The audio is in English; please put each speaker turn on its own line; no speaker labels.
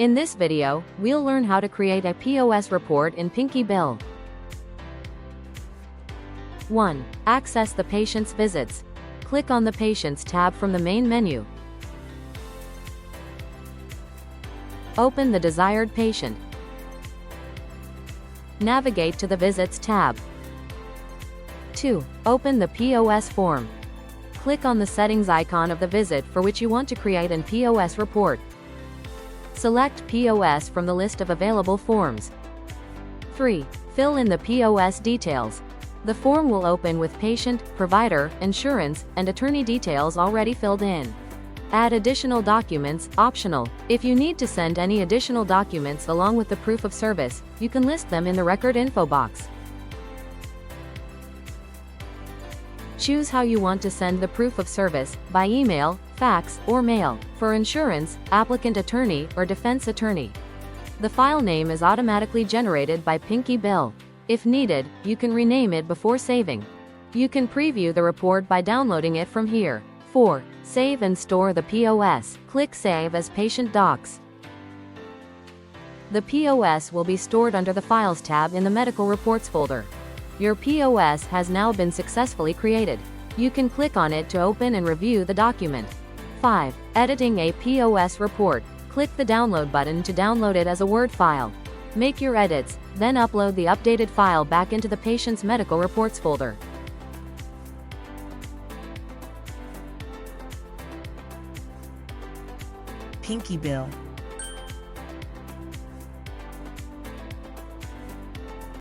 In this video, we'll learn how to create a POS report in PinkyBill. 1. Access the patient's visits. Click on the Patients tab from the main menu. Open the desired patient. Navigate to the Visits tab. 2. Open the POS form. Click on the settings icon of the visit for which you want to create an POS report. Select POS from the list of available forms. 3. Fill in the POS details. The form will open with patient, provider, insurance, and attorney details already filled in. Add additional documents, optional. If you need to send any additional documents along with the proof of service, you can list them in the record info box. Choose how you want to send the proof of service, by email, fax, or mail, for insurance, applicant attorney, or defense attorney. The file name is automatically generated by PinkyBill. If needed, you can rename it before saving. You can preview the report by downloading it from here. 4. Save and store the POS. Click Save as Patient Docs. The POS will be stored under the Files tab in the Medical Reports folder. Your POS has now been successfully created. You can click on it to open and review the document. 5. Editing a POS report. Click the Download button to download it as a Word file. Make your edits, then upload the updated file back into the patient's medical reports folder.
PinkyBill.